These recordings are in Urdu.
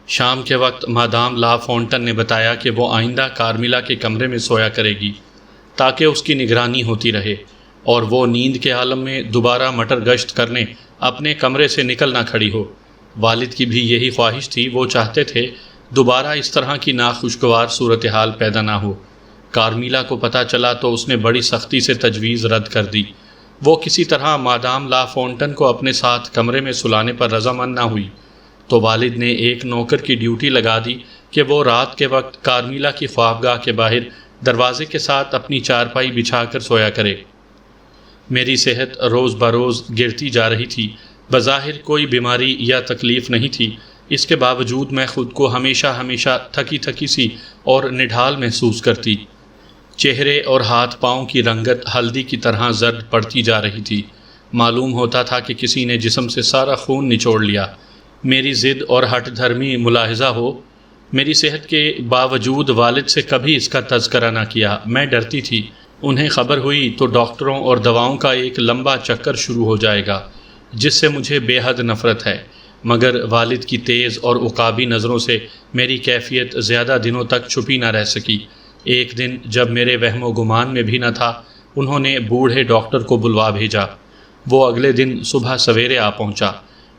شام کے وقت مادام لا فونٹن نے بتایا کہ وہ آئندہ کارمیلا کے کمرے میں سویا کرے گی تاکہ اس کی نگرانی ہوتی رہے اور وہ نیند کے عالم میں دوبارہ مٹر گشت کرنے اپنے کمرے سے نکل نہ کھڑی ہو۔ والد کی بھی یہی خواہش تھی، وہ چاہتے تھے دوبارہ اس طرح کی ناخوشگوار صورتحال پیدا نہ ہو۔ کارمیلا کو پتہ چلا تو اس نے بڑی سختی سے تجویز رد کر دی۔ وہ کسی طرح مادام لا فونٹن کو اپنے ساتھ کمرے میں سلانے پر رضامند نہ ہوئی تو والد نے ایک نوکر کی ڈیوٹی لگا دی کہ وہ رات کے وقت کارمیلا کی خوابگاہ کے باہر دروازے کے ساتھ اپنی چارپائی بچھا کر سویا کرے۔ میری صحت روز بروز گرتی جا رہی تھی۔ بظاہر کوئی بیماری یا تکلیف نہیں تھی، اس کے باوجود میں خود کو ہمیشہ تھکی تھکی سی اور نڈھال محسوس کرتی۔ چہرے اور ہاتھ پاؤں کی رنگت ہلدی کی طرح زرد پڑتی جا رہی تھی۔ معلوم ہوتا تھا کہ کسی نے جسم سے سارا خون نچوڑ لیا۔ میری ضد اور ہٹ دھرمی ملاحظہ ہو، میری صحت کے باوجود والد سے کبھی اس کا تذکرہ نہ کیا۔ میں ڈرتی تھی انہیں خبر ہوئی تو ڈاکٹروں اور دواؤں کا ایک لمبا چکر شروع ہو جائے گا جس سے مجھے بے حد نفرت ہے، مگر والد کی تیز اور عقابی نظروں سے میری کیفیت زیادہ دنوں تک چھپی نہ رہ سکی۔ ایک دن جب میرے وہم و گمان میں بھی نہ تھا، انہوں نے بوڑھے ڈاکٹر کو بلوا بھیجا۔ وہ اگلے دن صبح سویرے آ پہنچا۔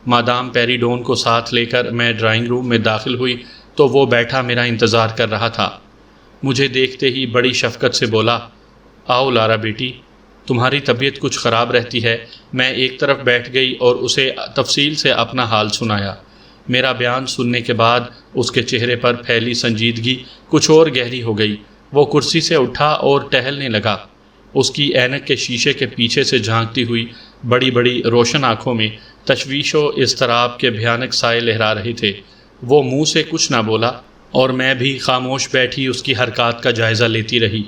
مادام پیریڈون کو ساتھ لے کر میں ڈرائنگ روم میں داخل ہوئی تو وہ بیٹھا میرا انتظار کر رہا تھا۔ مجھے دیکھتے ہی بڑی شفقت سے بولا، آؤ لارا بیٹی، تمہاری طبیعت کچھ خراب رہتی ہے۔ میں ایک طرف بیٹھ گئی اور اسے تفصیل سے اپنا حال سنایا۔ میرا بیان سننے کے بعد اس کے چہرے پر پھیلی سنجیدگی کچھ اور گہری ہو گئی۔ وہ کرسی سے اٹھا اور ٹہلنے لگا۔ اس کی اینک کے شیشے کے پیچھے سے جھانکتی ہوئی بڑی بڑی روشن آنکھوں میں تشویش و اضطراب کے بھیانک سائے لہرا رہے تھے۔ وہ منہ سے کچھ نہ بولا اور میں بھی خاموش بیٹھی اس کی حرکات کا جائزہ لیتی رہی۔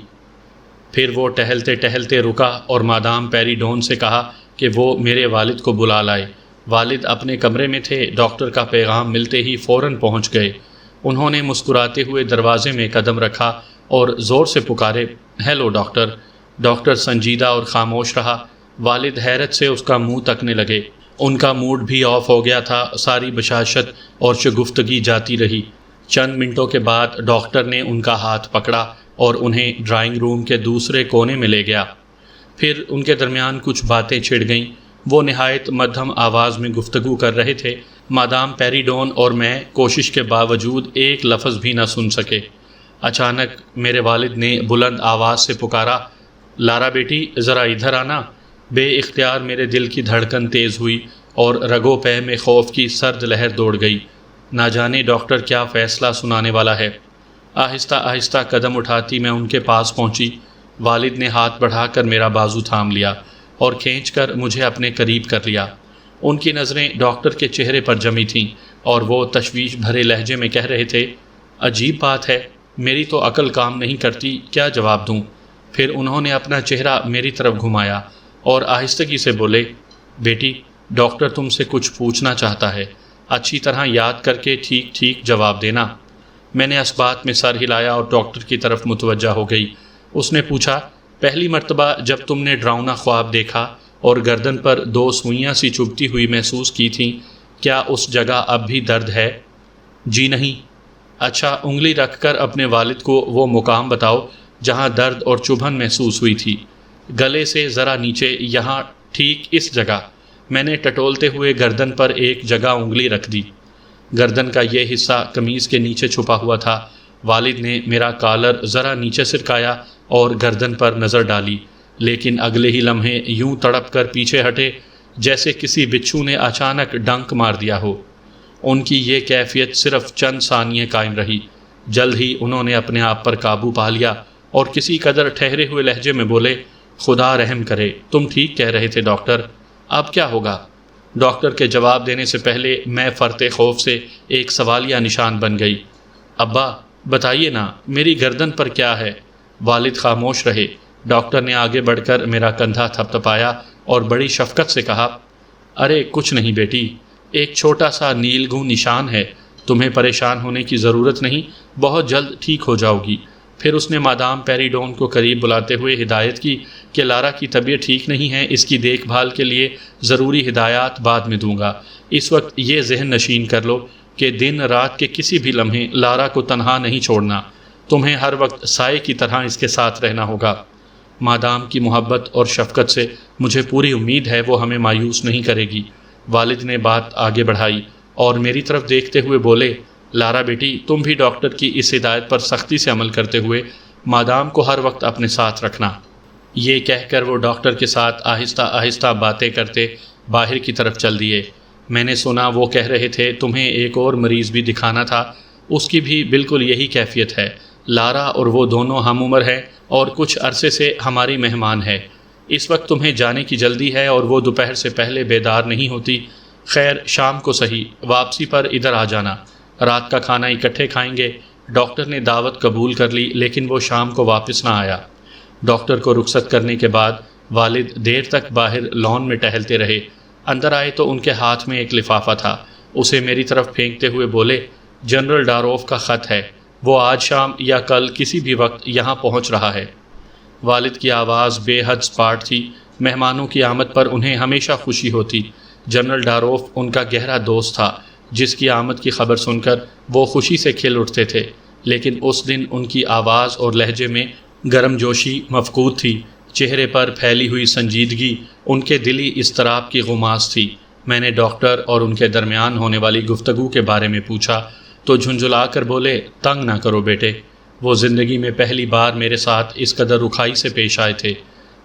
پھر وہ ٹہلتے ٹہلتے رکا اور مادام پیریڈون سے کہا کہ وہ میرے والد کو بلا لائے۔ والد اپنے کمرے میں تھے۔ ڈاکٹر کا پیغام ملتے ہی فوراً پہنچ گئے۔ انہوں نے مسکراتے ہوئے دروازے میں قدم رکھا اور زور سے پکارے، ہیلو ڈاکٹر۔ ڈاکٹر سنجیدہ اور خاموش رہا۔ والد حیرت سے اس کا منہ تکنے لگے۔ ان کا موڈ بھی آف ہو گیا تھا۔ ساری بشاشت اور شگفتگی جاتی رہی۔ چند منٹوں کے بعد ڈاکٹر نے ان کا ہاتھ پکڑا اور انہیں ڈرائنگ روم کے دوسرے کونے میں لے گیا۔ پھر ان کے درمیان کچھ باتیں چھڑ گئیں۔ وہ نہایت مدھم آواز میں گفتگو کر رہے تھے۔ مادام پیریڈون اور میں کوشش کے باوجود ایک لفظ بھی نہ سن سکے۔ اچانک میرے والد نے بلند آواز سے پکارا، لارا بیٹی ذرا ادھر آنا۔ بے اختیار میرے دل کی دھڑکن تیز ہوئی اور رگوں پہ میں خوف کی سرد لہر دوڑ گئی۔ نہ جانے ڈاکٹر کیا فیصلہ سنانے والا ہے۔ آہستہ آہستہ قدم اٹھاتی میں ان کے پاس پہنچی۔ والد نے ہاتھ بڑھا کر میرا بازو تھام لیا اور کھینچ کر مجھے اپنے قریب کر لیا۔ ان کی نظریں ڈاکٹر کے چہرے پر جمی تھیں اور وہ تشویش بھرے لہجے میں کہہ رہے تھے، عجیب بات ہے، میری تو عقل کام نہیں کرتی، کیا جواب دوں؟ پھر انہوں نے اپنا چہرہ میری طرف گھمایا اور آہستگی سے بولے، بیٹی ڈاکٹر تم سے کچھ پوچھنا چاہتا ہے، اچھی طرح یاد کر کے ٹھیک ٹھیک جواب دینا۔ میں نے اس بات میں سر ہلایا اور ڈاکٹر کی طرف متوجہ ہو گئی۔ اس نے پوچھا، پہلی مرتبہ جب تم نے ڈراؤنا خواب دیکھا اور گردن پر 2 سوئیاں سی چبھتی ہوئی محسوس کی تھیں، کیا اس جگہ اب بھی درد ہے؟ جی نہیں۔ اچھا، انگلی رکھ کر اپنے والد کو وہ مقام بتاؤ جہاں درد اور چبھن محسوس ہوئی تھی۔ گلے سے ذرا نیچے، یہاں، ٹھیک اس جگہ۔ میں نے ٹٹولتے ہوئے گردن پر ایک جگہ انگلی رکھ دی۔ گردن کا یہ حصہ قمیض کے نیچے چھپا ہوا تھا۔ والد نے میرا کالر ذرا نیچے سرکایا اور گردن پر نظر ڈالی، لیکن اگلے ہی لمحے یوں تڑپ کر پیچھے ہٹے جیسے کسی بچھو نے اچانک ڈنک مار دیا ہو۔ ان کی یہ کیفیت صرف چند ثانیے قائم رہی۔ جلد ہی انہوں نے اپنے آپ پر قابو پا لیا اور کسی قدر ٹھہرے ہوئے لہجے میں بولے، خدا رحم کرے، تم ٹھیک کہہ رہے تھے ڈاکٹر، اب کیا ہوگا؟ ڈاکٹر کے جواب دینے سے پہلے میں فرط خوف سے ایک سوالیہ نشان بن گئی۔ ابا بتائیے نا، میری گردن پر کیا ہے؟ والد خاموش رہے۔ ڈاکٹر نے آگے بڑھ کر میرا کندھا تھپتھپایا اور بڑی شفقت سے کہا، ارے کچھ نہیں بیٹی، ایک چھوٹا سا نیلگوں نشان ہے، تمہیں پریشان ہونے کی ضرورت نہیں، بہت جلد ٹھیک ہو جاؤ گی۔ پھر اس نے مادام پیریڈون کو قریب بلاتے ہوئے ہدایت کی کہ لارا کی طبیعت ٹھیک نہیں ہے، اس کی دیکھ بھال کے لیے ضروری ہدایات بعد میں دوں گا، اس وقت یہ ذہن نشین کر لو کہ دن رات کے کسی بھی لمحے لارا کو تنہا نہیں چھوڑنا، تمہیں ہر وقت سائے کی طرح اس کے ساتھ رہنا ہوگا۔ مادام کی محبت اور شفقت سے مجھے پوری امید ہے وہ ہمیں مایوس نہیں کرے گی۔ والد نے بات آگے بڑھائی اور میری طرف دیکھتے ہوئے بولے، لارا بیٹی، تم بھی ڈاکٹر کی اس ہدایت پر سختی سے عمل کرتے ہوئے مادام کو ہر وقت اپنے ساتھ رکھنا۔ یہ کہہ کر وہ ڈاکٹر کے ساتھ آہستہ آہستہ باتیں کرتے باہر کی طرف چل دیے۔ میں نے سنا وہ کہہ رہے تھے تمہیں ایک اور مریض بھی دکھانا تھا، اس کی بھی بالکل یہی کیفیت ہے۔ لارا اور وہ دونوں ہم عمر ہیں اور کچھ عرصے سے ہماری مہمان ہے۔ اس وقت تمہیں جانے کی جلدی ہے اور وہ دوپہر سے پہلے بیدار نہیں ہوتی۔ خیر، شام کو صحیح، واپسی پر ادھر آ جانا، رات کا کھانا اکٹھے کھائیں گے۔ ڈاکٹر نے دعوت قبول کر لی لیکن وہ شام کو واپس نہ آیا۔ ڈاکٹر کو رخصت کرنے کے بعد والد دیر تک باہر لان میں ٹہلتے رہے۔ اندر آئے تو ان کے ہاتھ میں ایک لفافہ تھا۔ اسے میری طرف پھینکتے ہوئے بولے، جنرل ڈاروف کا خط ہے، وہ آج شام یا کل کسی بھی وقت یہاں پہنچ رہا ہے۔ والد کی آواز بے حد سپاٹ تھی۔ مہمانوں کی آمد پر انہیں ہمیشہ خوشی ہوتی۔ جنرل ڈاروف ان کا گہرا دوست تھا جس کی آمد کی خبر سن کر وہ خوشی سے کھل اٹھتے تھے، لیکن اس دن ان کی آواز اور لہجے میں گرم جوشی مفقود تھی۔ چہرے پر پھیلی ہوئی سنجیدگی ان کے دلی اضطراب کی غماس تھی۔ میں نے ڈاکٹر اور ان کے درمیان ہونے والی گفتگو کے بارے میں پوچھا تو جھنجھلا کر بولے، تنگ نہ کرو بیٹے، وہ زندگی میں پہلی بار میرے ساتھ اس قدر رکھائی سے پیش آئے تھے۔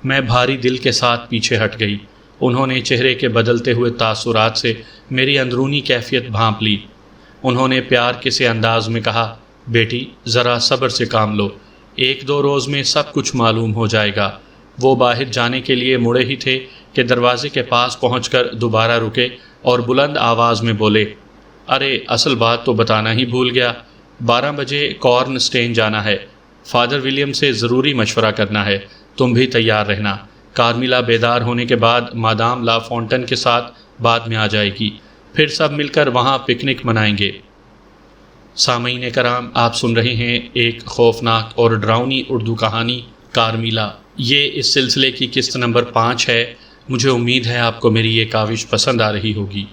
میں بھاری دل کے ساتھ پیچھے ہٹ گئی۔ انہوں نے چہرے کے بدلتے ہوئے تاثرات سے میری اندرونی کیفیت بھانپ لی۔ انہوں نے پیار کے سے انداز میں کہا، بیٹی ذرا صبر سے کام لو، 1-2 روز میں سب کچھ معلوم ہو جائے گا۔ وہ باہر جانے کے لیے مڑے ہی تھے کہ دروازے کے پاس پہنچ کر دوبارہ رکے اور بلند آواز میں بولے، ارے اصل بات تو بتانا ہی بھول گیا، 12 بجے کارن اسٹین جانا ہے، فادر ولیم سے ضروری مشورہ کرنا ہے، تم بھی تیار رہنا۔ کارمیلا بیدار ہونے کے بعد مادام لا فونٹن کے ساتھ بعد میں آ جائے گی، پھر سب مل کر وہاں پکنک منائیں گے۔ سامعین کرام، آپ سن رہے ہیں ایک خوفناک اور ڈراؤنی اردو کہانی کارمیلا۔ یہ اس سلسلے کی قسط نمبر 5 ہے۔ مجھے امید ہے آپ کو میری یہ کاوش پسند آ رہی ہوگی۔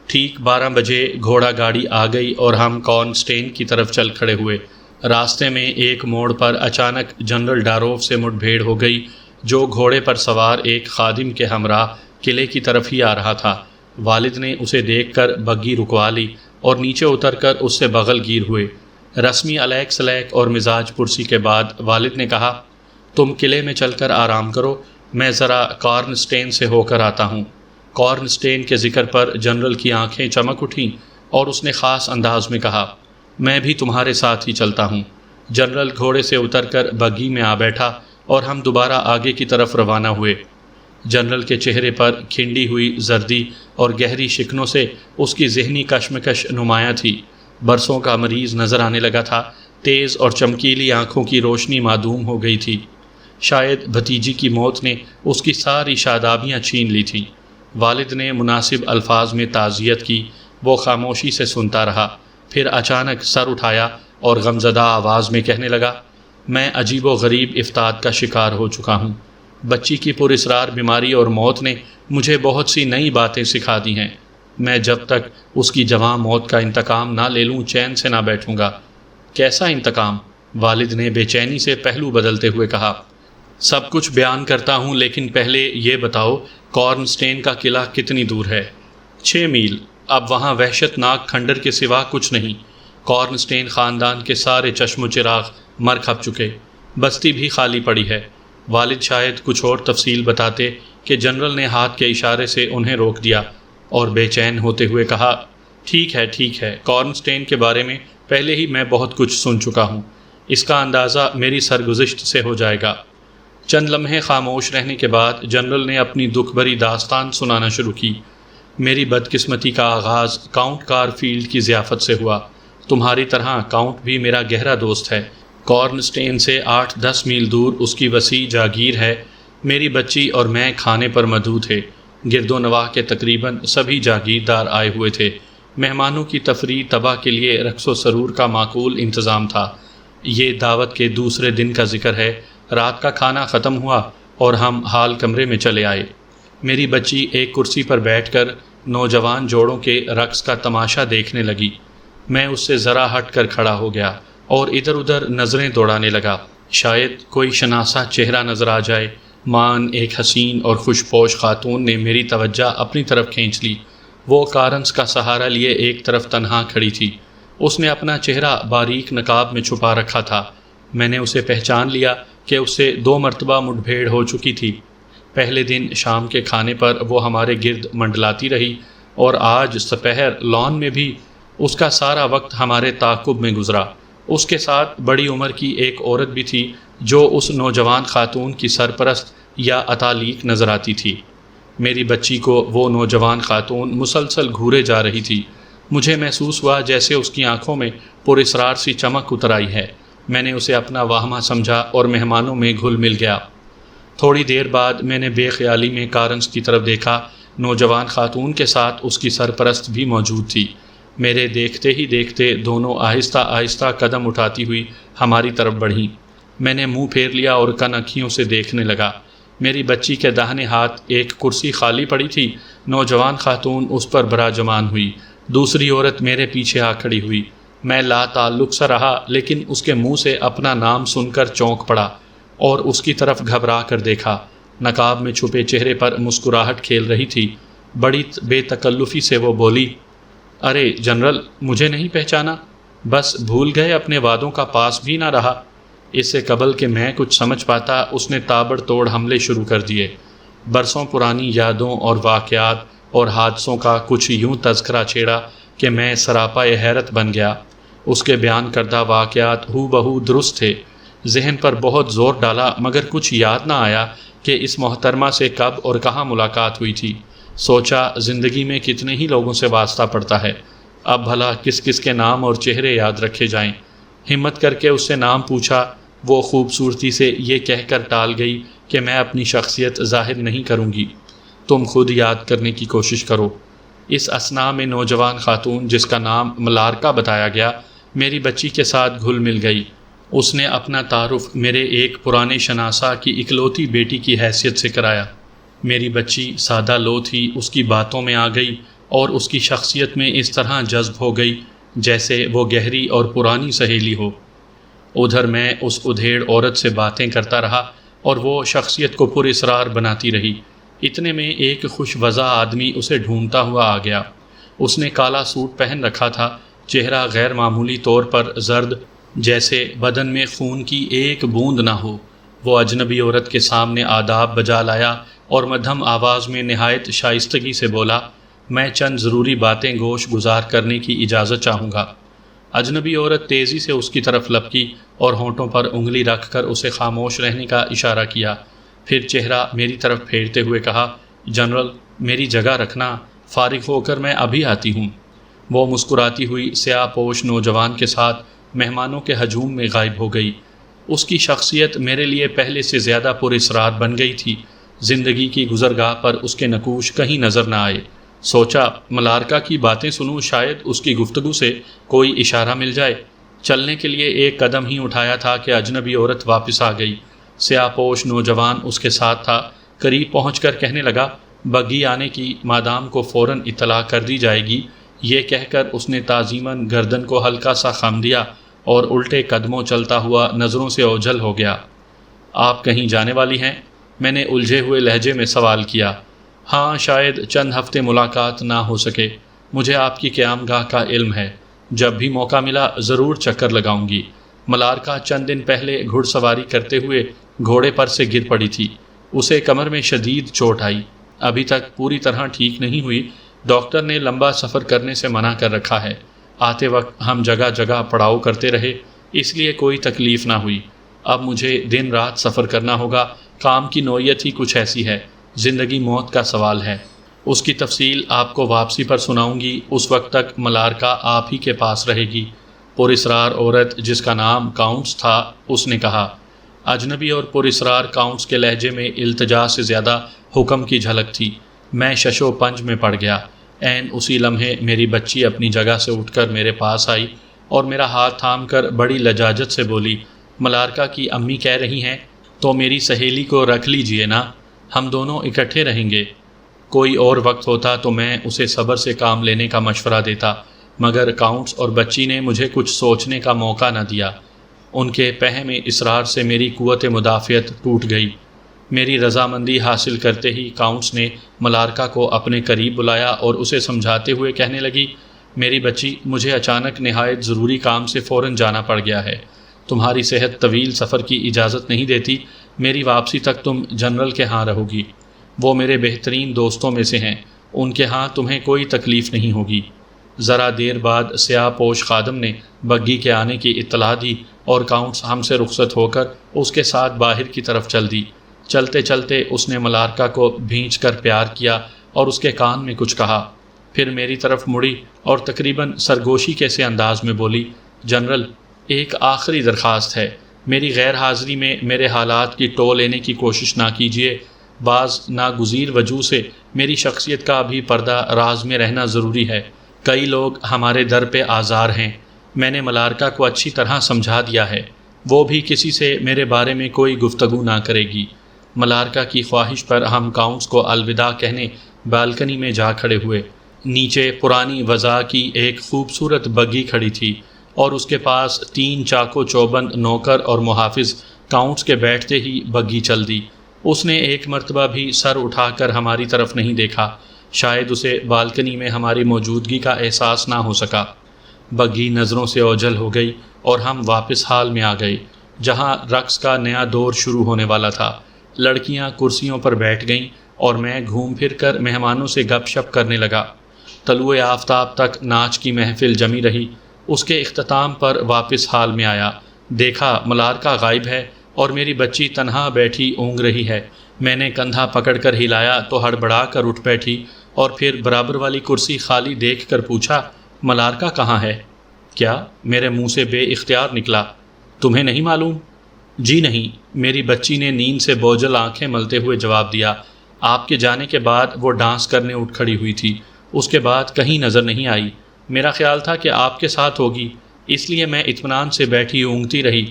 ٹھیک 12 بجے گھوڑا گاڑی آ گئی اور ہم کارن اسٹین کی طرف چل کھڑے ہوئے۔ راستے میں ایک موڑ پر اچانک جنرل ڈاروف سے مٹ بھیڑ ہو گئی، جو گھوڑے پر سوار ایک خادم کے ہمراہ قلعے کی طرف ہی آ رہا تھا۔ والد نے اسے دیکھ کر بگی رکوا لی اور نیچے اتر کر اس سے بغل گیر ہوئے۔ رسمی علیک سلیک اور مزاج پرسی کے بعد والد نے کہا، تم قلعے میں چل کر آرام کرو، میں ذرا کارن اسٹین سے ہو کر آتا ہوں۔ کارن اسٹین کے ذکر پر جنرل کی آنکھیں چمک اٹھیں اور اس نے خاص انداز میں کہا، میں بھی تمہارے ساتھ ہی چلتا ہوں۔ جنرل گھوڑے سے اتر کر بگی میں آ بیٹھا اور ہم دوبارہ آگے کی طرف روانہ ہوئے۔ جنرل کے چہرے پر کھنڈی ہوئی زردی اور گہری شکنوں سے اس کی ذہنی کشمکش نمایاں تھی۔ برسوں کا مریض نظر آنے لگا تھا، تیز اور چمکیلی آنکھوں کی روشنی معدوم ہو گئی تھی۔ شاید بھتیجی کی موت نے اس کی ساری شادابیاں چھین لی تھیں۔ والد نے مناسب الفاظ میں تعزیت کی، وہ خاموشی سے سنتا رہا، پھر اچانک سر اٹھایا اور غمزدہ آواز میں کہنے لگا، میں عجیب و غریب افتاد کا شکار ہو چکا ہوں۔ بچی کی پراسرار بیماری اور موت نے مجھے بہت سی نئی باتیں سکھا دی ہیں۔ میں جب تک اس کی جواں موت کا انتقام نہ لے لوں چین سے نہ بیٹھوں گا۔ کیسا انتقام؟ والد نے بے چینی سے پہلو بدلتے ہوئے کہا، سب کچھ بیان کرتا ہوں لیکن پہلے یہ بتاؤ کارن اسٹین کا قلعہ کتنی دور ہے؟ 6 میل۔ اب وہاں وحشت ناک کھنڈر کے سوا کچھ نہیں۔ کارن اسٹین خاندان کے سارے چشم و چراغ مر کھپ چکے، بستی بھی خالی پڑی ہے۔ والد شاید کچھ اور تفصیل بتاتے کہ جنرل نے ہاتھ کے اشارے سے انہیں روک دیا اور بے چین ہوتے ہوئے کہا، ٹھیک ہے، کارن اسٹین کے بارے میں پہلے ہی میں بہت کچھ سن چکا ہوں، اس کا اندازہ میری سرگزشت سے ہو جائے گا۔ چند لمحے خاموش رہنے کے بعد جنرل نے اپنی دکھ بھری داستان سنانا شروع کی۔ میری بدقسمتی کا آغاز کاؤنٹ کارفیلڈ کی ضیافت سے ہوا۔ تمہاری طرح کاؤنٹ بھی میرا گہرا دوست ہے۔ کارن اسٹین سے 8-10 میل دور اس کی وسیع جاگیر ہے۔ میری بچی اور میں کھانے پر مدعو تھے۔ گرد و نواح کے تقریباً سبھی جاگیردار آئے ہوئے تھے۔ مہمانوں کی تفریح طبع کے لیے رقص و سرور کا معقول انتظام تھا۔ یہ دعوت کے دوسرے دن کا ذکر ہے۔ رات کا کھانا ختم ہوا اور ہم ہال کمرے میں چلے آئے۔ میری بچی ایک کرسی پر بیٹھ کر نوجوان جوڑوں کے رقص کا تماشا دیکھنے لگی۔ میں اس سے ذرا ہٹ کر کھڑا ہو گیا اور ادھر ادھر نظریں دوڑانے لگا، شاید کوئی شناسا چہرہ نظر آ جائے۔ مان ایک حسین اور خوش پوش خاتون نے میری توجہ اپنی طرف کھینچ لی۔ وہ کارنس کا سہارا لیے ایک طرف تنہا کھڑی تھی۔ اس نے اپنا چہرہ باریک نقاب میں چھپا رکھا تھا۔ میں نے اسے پہچان لیا کہ اس سے 2 مرتبہ مٹ بھیڑ ہو چکی تھی۔ پہلے دن شام کے کھانے پر وہ ہمارے گرد منڈلاتی رہی اور آج سپہر لان میں بھی اس کا سارا وقت ہمارے تعاقب میں گزرا۔ اس کے ساتھ بڑی عمر کی ایک عورت بھی تھی جو اس نوجوان خاتون کی سرپرست یا اتالیق نظر آتی تھی۔ میری بچی کو وہ نوجوان خاتون مسلسل گھورے جا رہی تھی۔ مجھے محسوس ہوا جیسے اس کی آنکھوں میں پراسرار سی چمک اتر آئی ہے۔ میں نے اسے اپنا واہمہ سمجھا اور مہمانوں میں گھل مل گیا۔ تھوڑی دیر بعد میں نے بے خیالی میں کارنس کی طرف دیکھا۔ نوجوان خاتون کے ساتھ اس کی سرپرست بھی موجود تھی۔ میرے دیکھتے ہی دیکھتے دونوں آہستہ آہستہ قدم اٹھاتی ہوئی ہماری طرف بڑھیں۔ میں نے منہ پھیر لیا اور کنکھیوں سے دیکھنے لگا۔ میری بچی کے داہنے ہاتھ ایک کرسی خالی پڑی تھی۔ نوجوان خاتون اس پر براجمان ہوئی۔ دوسری عورت میرے پیچھے آ کھڑی ہوئی۔ میں لا تعلق سا رہا، لیکن اس کے منہ سے اپنا نام سن کر چونک پڑا اور اس کی طرف گھبرا کر دیکھا۔ نقاب میں چھپے چہرے پر مسکراہٹ کھیل رہی تھی۔ بڑی بے تکلفی سے وہ بولی، ارے جنرل، مجھے نہیں پہچانا؟ بس بھول گئے اپنے وعدوں کا پاس بھی نہ رہا۔ اس سے قبل کہ میں کچھ سمجھ پاتا اس نے تابڑ توڑ حملے شروع کر دیے۔ برسوں پرانی یادوں اور واقعات اور حادثوں کا کچھ یوں تذکرہ چھیڑا کہ میں سراپا حیرت بن گیا۔ اس کے بیان کردہ واقعات ہو بہو درست تھے۔ ذہن پر بہت زور ڈالا مگر کچھ یاد نہ آیا کہ اس محترمہ سے کب اور کہاں ملاقات ہوئی تھی۔ سوچا زندگی میں کتنے ہی لوگوں سے واسطہ پڑتا ہے، اب بھلا کس کس کے نام اور چہرے یاد رکھے جائیں۔ ہمت کر کے اس سے نام پوچھا۔ وہ خوبصورتی سے یہ کہہ کر ٹال گئی کہ میں اپنی شخصیت ظاہر نہیں کروں گی، تم خود یاد کرنے کی کوشش کرو۔ اس اثناء میں نوجوان خاتون جس کا نام ملارکا بتایا گیا میری بچی کے ساتھ گھل مل گئی۔ اس نے اپنا تعارف میرے ایک پرانے شناسا کی اکلوتی بیٹی کی حیثیت سے کرایا۔ میری بچی سادہ لو تھی، اس کی باتوں میں آ گئی اور اس کی شخصیت میں اس طرح جذب ہو گئی جیسے وہ گہری اور پرانی سہیلی ہو۔ ادھر میں اس ادھیڑ عورت سے باتیں کرتا رہا اور وہ شخصیت کو پر اسرار بناتی رہی۔ اتنے میں ایک خوش وضع آدمی اسے ڈھونڈتا ہوا آ گیا۔ اس نے کالا سوٹ پہن رکھا تھا، چہرہ غیر معمولی طور پر زرد، جیسے بدن میں خون کی ایک بوند نہ ہو۔ وہ اجنبی عورت کے سامنے آداب بجا لایا اور مدھم آواز میں نہایت شائستگی سے بولا، میں چند ضروری باتیں گوش گزار کرنے کی اجازت چاہوں گا۔ اجنبی عورت تیزی سے اس کی طرف لپکی اور ہونٹوں پر انگلی رکھ کر اسے خاموش رہنے کا اشارہ کیا، پھر چہرہ میری طرف پھیرتے ہوئے کہا، جنرل میری جگہ رکھنا، فارغ ہو کر میں ابھی آتی ہوں۔ وہ مسکراتی ہوئی سیاہ پوش نوجوان کے ساتھ مہمانوں کے ہجوم میں غائب ہو گئی۔ اس کی شخصیت میرے لیے پہلے سے زیادہ پر اسرار بن گئی تھی۔ زندگی کی گزرگاہ پر اس کے نقوش کہیں نظر نہ آئے۔ سوچا ملارکا کی باتیں سنوں، شاید اس کی گفتگو سے کوئی اشارہ مل جائے۔ چلنے کے لیے ایک قدم ہی اٹھایا تھا کہ اجنبی عورت واپس آ گئی۔ سیاہ پوش نوجوان اس کے ساتھ تھا۔ قریب پہنچ کر کہنے لگا، بگی آنے کی مادام کو فوراً اطلاع کر دی جائے گی۔ یہ کہہ کر اس نے تعظیماً گردن کو ہلکا سا خم دیا اور الٹے قدموں چلتا ہوا نظروں سے اوجھل ہو گیا۔ آپ کہیں جانے والی ہیں؟ میں نے الجھے ہوئے لہجے میں سوال کیا۔ ہاں، شاید چند ہفتے ملاقات نہ ہو سکے۔ مجھے آپ کی قیام گاہ کا علم ہے، جب بھی موقع ملا ضرور چکر لگاؤں گی۔ ملارکا چند دن پہلے گھڑ سواری کرتے ہوئے گھوڑے پر سے گر پڑی تھی۔ اسے کمر میں شدید چوٹ آئی، ابھی تک پوری طرح ٹھیک نہیں ہوئی۔ ڈاکٹر نے لمبا سفر کرنے سے منع کر رکھا ہے۔ آتے وقت ہم جگہ جگہ پڑاؤ کرتے رہے، اس لیے کوئی تکلیف نہ ہوئی۔ اب مجھے دن رات سفر کرنا ہوگا، کام کی نوعیت ہی کچھ ایسی ہے، زندگی موت کا سوال ہے۔ اس کی تفصیل آپ کو واپسی پر سناؤں گی، اس وقت تک ملارکا آپ ہی کے پاس رہے گی۔ پر اسرار عورت جس کا نام کاؤنٹس تھا، اس نے کہا۔ اجنبی اور پر اسرار کاؤنٹس کے لہجے میں التجا سے زیادہ حکم کی جھلک تھی۔ میں شش و پنج میں پڑ گیا۔ عین اسی لمحے میری بچی اپنی جگہ سے اٹھ کر میرے پاس آئی اور میرا ہاتھ تھام کر بڑی لجاجت سے بولی، ملارکا کی امی کہہ رہی ہیں تو میری سہیلی کو رکھ لیجئے نا، ہم دونوں اکٹھے رہیں گے۔ کوئی اور وقت ہوتا تو میں اسے صبر سے کام لینے کا مشورہ دیتا، مگر کاؤنٹس اور بچی نے مجھے کچھ سوچنے کا موقع نہ دیا۔ ان کے پہم اصرار سے میری قوت مدافعت ٹوٹ گئی۔ میری رضامندی حاصل کرتے ہی کاؤنٹس نے ملارکا کو اپنے قریب بلایا اور اسے سمجھاتے ہوئے کہنے لگی، میری بچی، مجھے اچانک نہایت ضروری کام سے فوراً جانا پڑ گیا ہے۔ تمہاری صحت طویل سفر کی اجازت نہیں دیتی۔ میری واپسی تک تم جنرل کے ہاں رہو گی۔ وہ میرے بہترین دوستوں میں سے ہیں، ان کے ہاں تمہیں کوئی تکلیف نہیں ہوگی۔ ذرا دیر بعد سیاہ پوش خادم نے بگی کے آنے کی اطلاع دی اور کاؤنٹس ہم سے رخصت ہو کر اس کے ساتھ باہر کی طرف چل دی۔ چلتے چلتے اس نے ملارکا کو بھینچ کر پیار کیا اور اس کے کان میں کچھ کہا، پھر میری طرف مڑی اور تقریباً سرگوشی کے سے انداز میں بولی، جنرل، ایک آخری درخواست ہے، میری غیر حاضری میں میرے حالات کی ٹو لینے کی کوشش نہ کیجیے۔ بعض ناگزیر وجوہ سے میری شخصیت کا بھی پردہ راز میں رہنا ضروری ہے۔ کئی لوگ ہمارے در پہ آزار ہیں۔ میں نے ملارکا کو اچھی طرح سمجھا دیا ہے، وہ بھی کسی سے میرے بارے میں کوئی گفتگو نہ کرے گی۔ ملارکا کی خواہش پر ہم کاؤنٹس کو الوداع کہنے بالکنی میں جا کھڑے ہوئے۔ نیچے پرانی وضع کی ایک خوبصورت بگی کھڑی تھی اور اس کے پاس 3 چاقو چوبند نوکر اور محافظ۔ کاؤنٹس کے بیٹھتے ہی بگی چل دی۔ اس نے ایک مرتبہ بھی سر اٹھا کر ہماری طرف نہیں دیکھا، شاید اسے بالکنی میں ہماری موجودگی کا احساس نہ ہو سکا۔ بگی نظروں سے اوجھل ہو گئی اور ہم واپس ہال میں آ گئے، جہاں رقص کا نیا دور شروع ہونے والا تھا۔ لڑکیاں کرسیوں پر بیٹھ گئیں اور میں گھوم پھر کر مہمانوں سے گپ شپ کرنے لگا۔ طلوع آفتاب تک ناچ کی محفل جمی رہی۔ اس کے اختتام پر واپس ہال میں آیا، دیکھا ملارکا غائب ہے اور میری بچی تنہا بیٹھی اونگ رہی ہے۔ میں نے کندھا پکڑ کر ہلایا تو ہڑبڑا کر اٹھ بیٹھی اور پھر برابر والی کرسی خالی دیکھ کر پوچھا، ملارکا کہاں ہے؟ کیا؟ میرے منہ سے بے اختیار نکلا، تمہیں نہیں معلوم؟ جی نہیں، میری بچی نے نیند سے بوجھل آنکھیں ملتے ہوئے جواب دیا۔ آپ کے جانے کے بعد وہ ڈانس کرنے اٹھ کھڑی ہوئی تھی، اس کے بعد کہیں نظر نہیں آئی۔ میرا خیال تھا کہ آپ کے ساتھ ہوگی، اس لیے میں اطمینان سے بیٹھی اونگتی رہی۔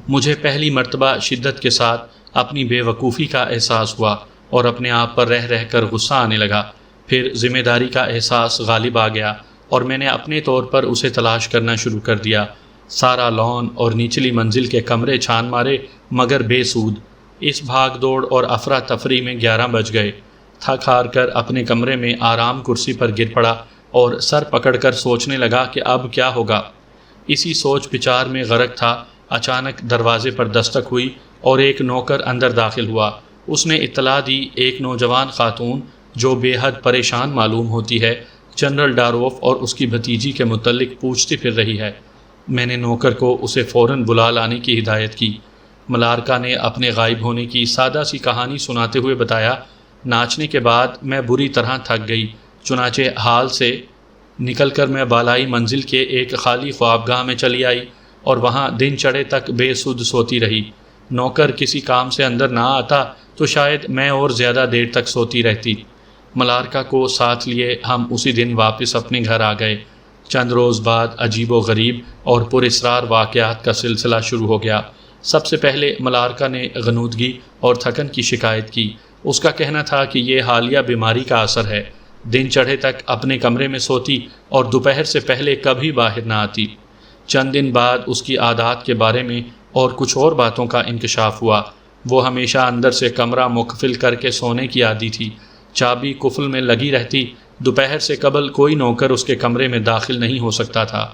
مجھے پہلی مرتبہ شدت کے ساتھ اپنی بے وقوفی کا احساس ہوا اور اپنے آپ پر رہ رہ کر غصہ آنے لگا۔ پھر ذمہ داری کا احساس غالب آ گیا اور میں نے اپنے طور پر اسے تلاش کرنا شروع کر دیا۔ سارا لان اور نچلی منزل کے کمرے چھان مارے مگر بے سود۔ اس بھاگ دوڑ اور افراتفری میں 11 بج گئے۔ تھک ہار کر اپنے کمرے میں آرام کرسی پر گر پڑا اور سر پکڑ کر سوچنے لگا کہ اب کیا ہوگا۔ اسی سوچ بچار میں غرق تھا، اچانک دروازے پر دستک ہوئی اور ایک نوکر اندر داخل ہوا۔ اس نے اطلاع دی ایک نوجوان خاتون جو بے حد پریشان معلوم ہوتی ہے، جنرل ڈاروف اور اس کی بھتیجی کے متعلق پوچھتی پھر رہی ہے۔ میں نے نوکر کو اسے فوراً بلا لانے کی ہدایت کی۔ ملارکا نے اپنے غائب ہونے کی سادہ سی کہانی سناتے ہوئے بتایا، ناچنے کے بعد میں بری طرح تھک گئی، چنانچہ ہال سے نکل کر میں بالائی منزل کے ایک خالی خوابگاہ میں چلی آئی اور وہاں دن چڑھے تک بے سود سوتی رہی۔ نوکر کسی کام سے اندر نہ آتا تو شاید میں اور زیادہ دیر تک سوتی رہتی۔ ملارکا کو ساتھ لیے ہم اسی دن واپس اپنے گھر آ گئے۔ چند روز بعد عجیب و غریب اور پراسرار واقعات کا سلسلہ شروع ہو گیا۔ سب سے پہلے ملارکا نے غنودگی اور تھکن کی شکایت کی۔ اس کا کہنا تھا کہ یہ حالیہ بیماری کا اثر ہے۔ دن چڑھے تک اپنے کمرے میں سوتی اور دوپہر سے پہلے کبھی باہر نہ آتی۔ چند دن بعد اس کی عادات کے بارے میں اور کچھ اور باتوں کا انکشاف ہوا۔ وہ ہمیشہ اندر سے کمرہ مقفل کر کے سونے کی عادی تھی، چابی قفل میں لگی رہتی، دوپہر سے قبل کوئی نوکر اس کے کمرے میں داخل نہیں ہو سکتا تھا۔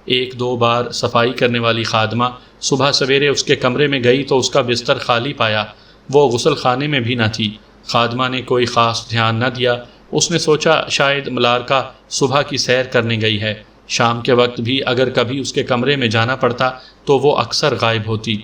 1-2 بار صفائی کرنے والی خادمہ صبح سویرے اس کے کمرے میں گئی تو اس کا بستر خالی پایا، وہ غسل خانے میں بھی نہ تھی۔ خادمہ نے کوئی خاص دھیان نہ دیا، اس نے سوچا شاید ملارکا صبح کی سیر کرنے گئی ہے۔ شام کے وقت بھی اگر کبھی اس کے کمرے میں جانا پڑتا تو وہ اکثر غائب ہوتی۔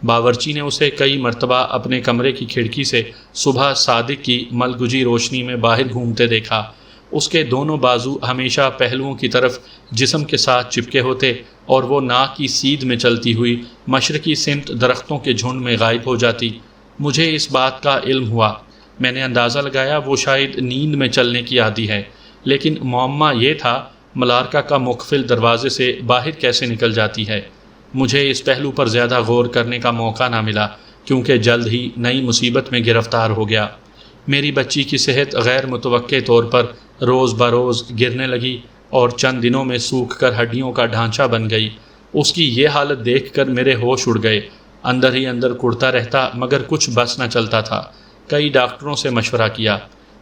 باورچی نے اسے کئی مرتبہ اپنے کمرے کی کھڑکی سے صبح صادق کی ملگجی روشنی میں باہر گھومتے دیکھا۔ اس کے دونوں بازو ہمیشہ پہلوؤں کی طرف جسم کے ساتھ چپکے ہوتے اور وہ ناک کی سیدھ میں چلتی ہوئی مشرقی سمت درختوں کے جھنڈ میں غائب ہو جاتی۔ مجھے اس بات کا علم ہوا۔ میں نے اندازہ لگایا وہ شاید نیند میں چلنے کی عادی ہے، لیکن معمہ یہ تھا ملارکا کا مقفل دروازے سے باہر کیسے نکل جاتی ہے۔ مجھے اس پہلو پر زیادہ غور کرنے کا موقع نہ ملا کیونکہ جلد ہی نئی مصیبت میں گرفتار ہو گیا۔ میری بچی کی صحت غیر متوقع طور پر روز بروز گرنے لگی اور چند دنوں میں سوکھ کر ہڈیوں کا ڈھانچہ بن گئی۔ اس کی یہ حالت دیکھ کر میرے ہوش اڑ گئے۔ اندر ہی اندر کڑتا رہتا مگر کچھ بس نہ چلتا تھا۔ کئی ڈاکٹروں سے مشورہ کیا،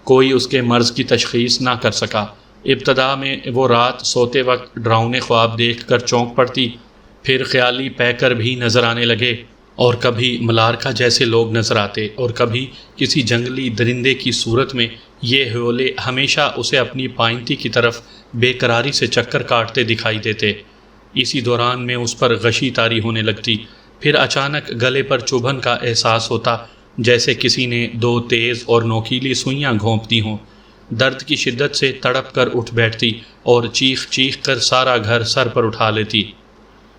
کوئی اس کے مرض کی تشخیص نہ کر سکا۔ ابتدا میں وہ رات سوتے وقت ڈراؤنے خواب دیکھ کر چونک پڑتی، پھر خیالی پیکر بھی نظر آنے لگے، اور کبھی ملارکا جیسے لوگ نظر آتے اور کبھی کسی جنگلی درندے کی صورت میں۔ یہ حیولے ہمیشہ اسے اپنی پائنتی کی طرف بے قراری سے چکر کاٹتے دکھائی دیتے۔ اسی دوران میں اس پر غشی طاری ہونے لگتی، پھر اچانک گلے پر چبھن کا احساس ہوتا جیسے کسی نے 2 تیز اور نوکیلی سوئیاں گھونپ دی ہوں۔ درد کی شدت سے تڑپ کر اٹھ بیٹھتی اور چیخ چیخ کر سارا گھر سر پر اٹھا لیتی۔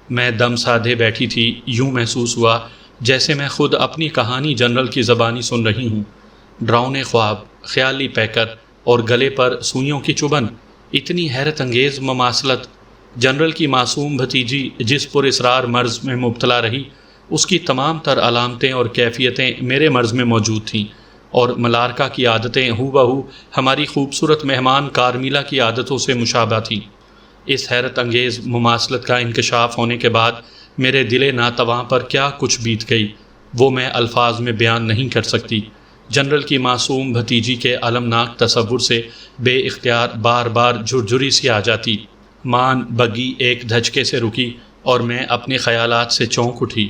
میں دم سادھے بیٹھی تھی، یوں محسوس ہوا جیسے میں خود اپنی کہانی جنرل کی زبانی سن رہی ہوں۔ ڈراؤنے خواب، خیالی پیکر اور گلے پر سوئیوں کی چبھن، اتنی حیرت انگیز مماثلت۔ جنرل کی معصوم بھتیجی جس پر اسرار مرض میں مبتلا رہی، اس کی تمام تر علامتیں اور کیفیتیں میرے مرض میں موجود تھیں، اور ملارکا کی عادتیں ہو بہو ہماری خوبصورت مہمان کارمیلا کی عادتوں سے مشابہ تھیں۔ اس حیرت انگیز مماثلت کا انکشاف ہونے کے بعد میرے دل ناتواں پر کیا کچھ بیت گئی، وہ میں الفاظ میں بیان نہیں کر سکتی۔ جنرل کی معصوم بھتیجی کے المناک تصور سے بے اختیار بار بار جھرجھری سی آ جاتی۔ مان بگی ایک دھچکے سے رکی اور میں اپنے خیالات سے چونک اٹھی۔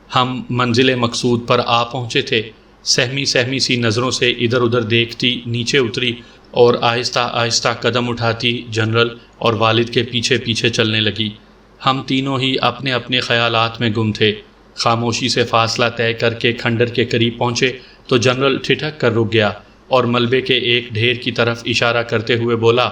ہم منزل مقصود پر آ پہنچے تھے۔ سہمی سہمی سی نظروں سے ادھر ادھر دیکھتی نیچے اتری اور آہستہ آہستہ قدم اٹھاتی جنرل اور والد کے پیچھے پیچھے چلنے لگی۔ ہم تینوں ہی اپنے اپنے خیالات میں گم تھے۔ خاموشی سے فاصلہ طے کر کے کھنڈر کے قریب پہنچے تو جنرل ٹھٹک کر رک گیا اور ملبے کے ایک ڈھیر کی طرف اشارہ کرتے ہوئے بولا،